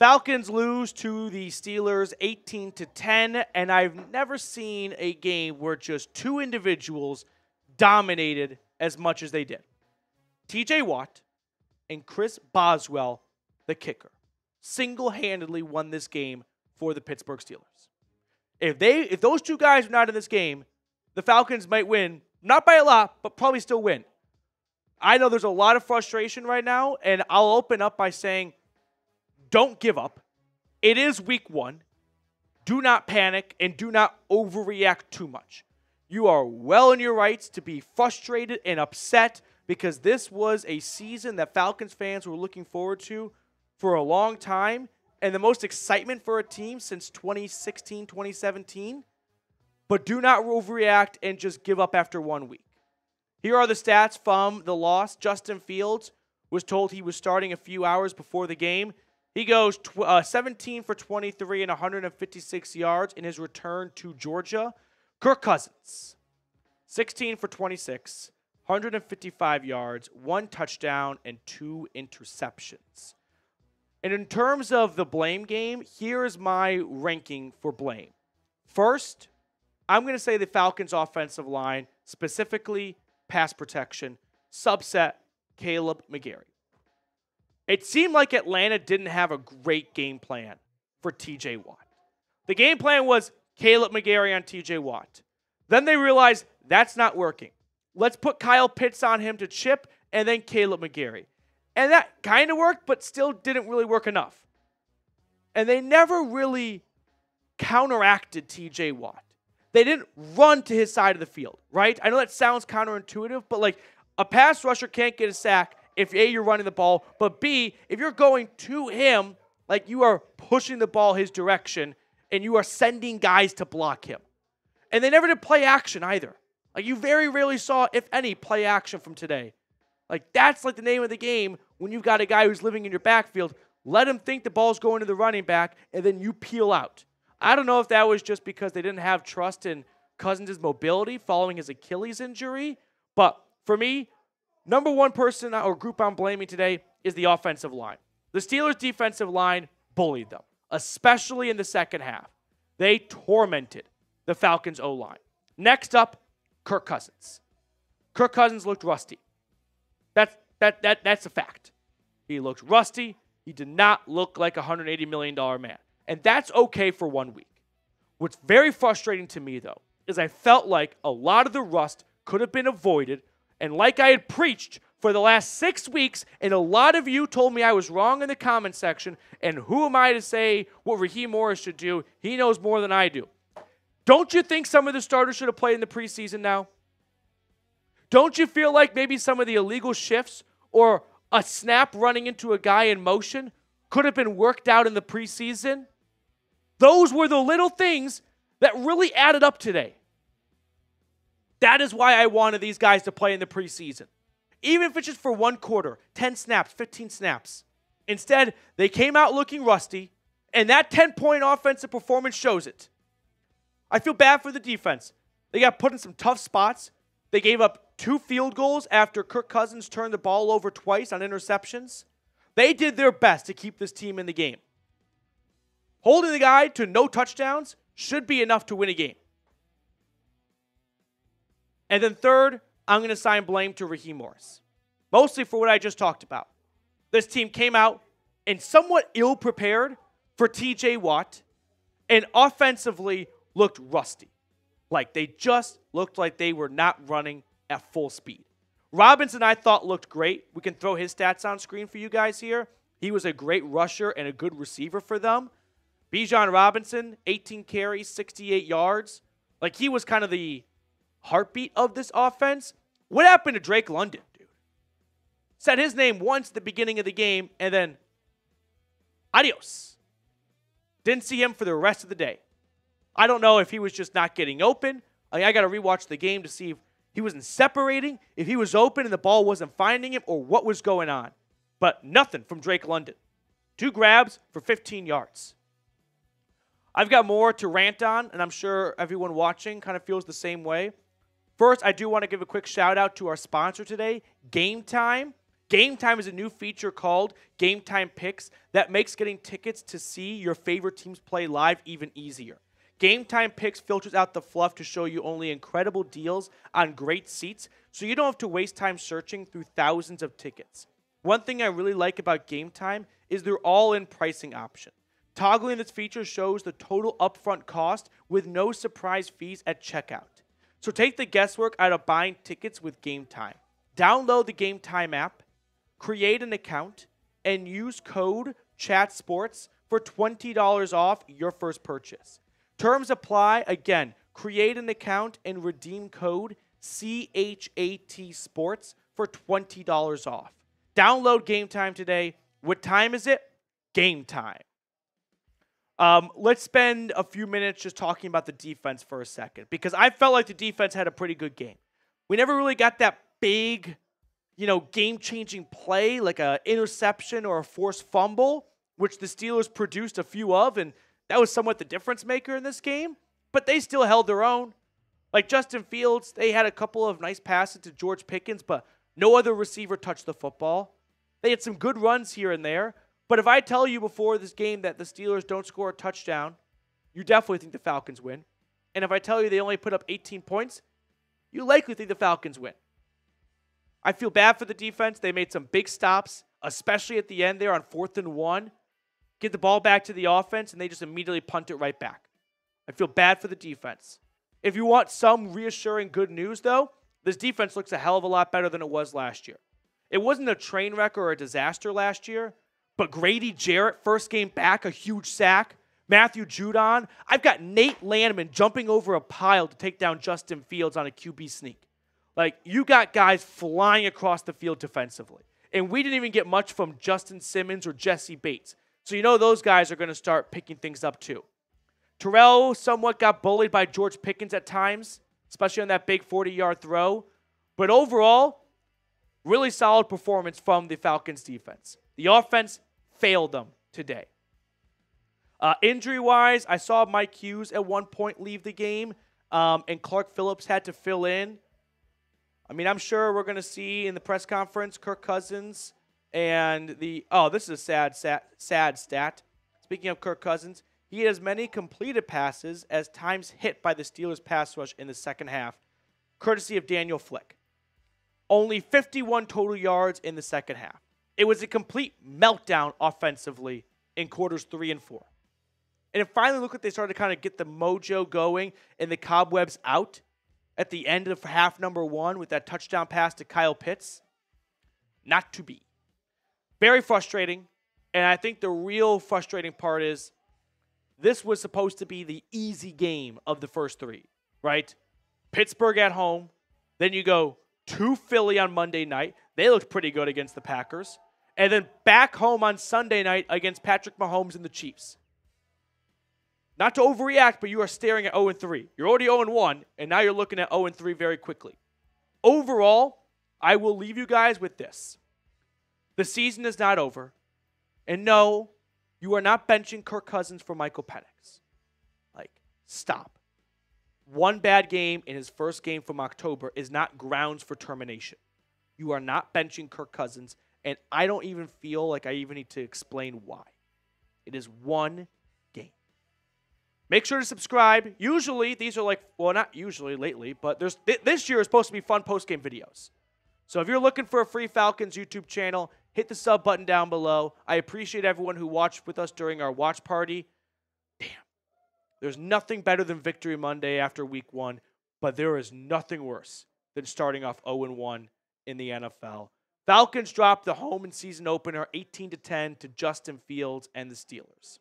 Falcons lose to the Steelers 18-10, and I've never seen a game where just two individuals dominated as much as they did. TJ Watt and Chris Boswell, the kicker, single-handedly won this game for the Pittsburgh Steelers. If those two guys were not in this game, the Falcons might win, not by a lot, but probably still win. I know there's a lot of frustration right now, and I'll open up by saying, don't give up. It is week one. Do not panic and do not overreact too much. You are well in your rights to be frustrated and upset because this was a season that Falcons fans were looking forward to for a long time and the most excitement for a team since 2016, 2017. But do not overreact and just give up after 1 week. Here are the stats from the loss. Justin Fields was told he was starting a few hours before the game. He goes 17 for 23 and 156 yards in his return to Georgia. Kirk Cousins, 16 for 26, 155 yards, 1 touchdown, and 2 interceptions. And in terms of the blame game, here is my ranking for blame. First, I'm going to say the Falcons' offensive line, specifically pass protection, subset Kaleb McGary. It seemed like Atlanta didn't have a great game plan for TJ Watt. The game plan was Kaleb McGary on TJ Watt. Then they realized that's not working. Let's put Kyle Pitts on him to chip and then Kaleb McGary. And that kind of worked, but still didn't really work enough. And they never really counteracted TJ Watt. They didn't run to his side of the field, right? I know that sounds counterintuitive, but like a pass rusher can't get a sack if A, you're running the ball, but B, if you're going to him, like you are pushing the ball his direction and you are sending guys to block him. And they never did play action either. Like you very rarely saw, if any, play action from today. Like that's like the name of the game when you've got a guy who's living in your backfield. Let him think the ball's going to the running back and then you peel out. I don't know if that was just because they didn't have trust in Cousins' mobility following his Achilles injury, but for me, number one person or group I'm blaming today is the offensive line. The Steelers' defensive line bullied them, especially in the second half. They tormented the Falcons' O-line. Next up, Kirk Cousins. Kirk Cousins looked rusty. That's a fact. He looked rusty. He did not look like a $180 million man. And that's okay for 1 week. What's very frustrating to me, though, is I felt like a lot of the rust could have been avoided. And like I had preached for the last 6 weeks, and a lot of you told me I was wrong in the comment section, and who am I to say what Raheem Morris should do? He knows more than I do. Don't you think some of the starters should have played in the preseason now? Don't you feel like maybe some of the illegal shifts or a snap running into a guy in motion could have been worked out in the preseason? Those were the little things that really added up today. That is why I wanted these guys to play in the preseason. Even if it's just for 1 quarter, 10 snaps, 15 snaps. Instead, they came out looking rusty, and that 10-point offensive performance shows it. I feel bad for the defense. They got put in some tough spots. They gave up 2 field goals after Kirk Cousins turned the ball over twice on interceptions. They did their best to keep this team in the game. Holding the guy to no touchdowns should be enough to win a game. And then third, I'm going to assign blame to Raheem Morris. Mostly for what I just talked about. This team came out and somewhat ill-prepared for TJ Watt and offensively looked rusty. Like they just looked like they were not running at full speed. Robinson, I thought, looked great. We can throw his stats on screen for you guys here. He was a great rusher and a good receiver for them. Bijan Robinson, 18 carries, 68 yards. Like he was kind of the heartbeat of this offense. What happened to Drake London, dude? Said his name once at the beginning of the game and then adios. Didn't see him for the rest of the day. I don't know if he was just not getting open. I got to rewatch the game to see if he wasn't separating, if he was open and the ball wasn't finding him, or what was going on. But nothing from Drake London. 2 grabs for 15 yards. I've got more to rant on, and I'm sure everyone watching kind of feels the same way. First, I do want to give a quick shout out to our sponsor today, Game Time. Game Time is a new feature called Game Time Picks that makes getting tickets to see your favorite teams play live even easier. Game Time Picks filters out the fluff to show you only incredible deals on great seats, so you don't have to waste time searching through thousands of tickets. One thing I really like about Game Time is their all-in pricing option. Toggling this feature shows the total upfront cost with no surprise fees at checkout. So take the guesswork out of buying tickets with Game Time. Download the Game Time app, create an account, and use code CHATSPORTS for $20 off your first purchase. Terms apply. Again, create an account and redeem code CHAT Sports for $20 off. Download Game Time today. What time is it? Game time. Let's spend a few minutes just talking about the defense for a second, because I felt like the defense had a pretty good game. We never really got that big, game-changing play like an interception or a forced fumble, which the Steelers produced a few of, and that was somewhat the difference maker in this game. But they still held their own. Like Justin Fields, they had a couple of nice passes to George Pickens, but no other receiver touched the football. They had some good runs here and there. But if I tell you before this game that the Steelers don't score a touchdown, you definitely think the Falcons win. And if I tell you they only put up 18 points, you likely think the Falcons win. I feel bad for the defense. They made some big stops, especially at the end there on 4th and 1. Get the ball back to the offense, and they just immediately punt it right back. I feel bad for the defense. If you want some reassuring good news, though, this defense looks a hell of a lot better than it was last year. It wasn't a train wreck or a disaster last year, but Grady Jarrett, first game back, a huge sack. Matthew Judon. I've got Nate Landman jumping over a pile to take down Justin Fields on a QB sneak. Like, you got guys flying across the field defensively. And we didn't even get much from Justin Simmons or Jesse Bates. So you know those guys are going to start picking things up too. Terrell somewhat got bullied by George Pickens at times, especially on that big 40-yard throw. But overall, really solid performance from the Falcons defense. The offense failed them today. Injury-wise, I saw Mike Hughes at one point leave the game, and Clark Phillips had to fill in. I mean, I'm sure we're going to see in the press conference Kirk Cousins and this is a sad stat. Speaking of Kirk Cousins, he had as many completed passes as times hit by the Steelers pass rush in the second half, courtesy of Daniel Flick. Only 51 total yards in the second half. It was a complete meltdown offensively in quarters 3 and 4. And then finally, look what they started to kind of get the mojo going and the cobwebs out at the end of half number 1 with that touchdown pass to Kyle Pitts. Not to be. Very frustrating. And I think the real frustrating part is this was supposed to be the easy game of the first 3, right? Pittsburgh at home. Then you go to Philly on Monday night. They looked pretty good against the Packers. And then back home on Sunday night against Patrick Mahomes and the Chiefs. Not to overreact, but you are staring at 0-3. You're already 0-1, and now you're looking at 0-3 very quickly. Overall, I will leave you guys with this. The season is not over. And no, you are not benching Kirk Cousins for Michael Penix. Stop. One bad game in his first game from October is not grounds for termination. You are not benching Kirk Cousins, and I don't even feel like I even need to explain why. It is one game. Make sure to subscribe. Usually, these are not usually lately, but this year is supposed to be fun post-game videos. So if you're looking for a free Falcons YouTube channel, hit the sub button down below. I appreciate everyone who watched with us during our watch party. Damn. There's nothing better than Victory Monday after week 1, but there is nothing worse than starting off 0-1 in the NFL. Falcons dropped the home and season opener 18-10 to Justin Fields and the Steelers.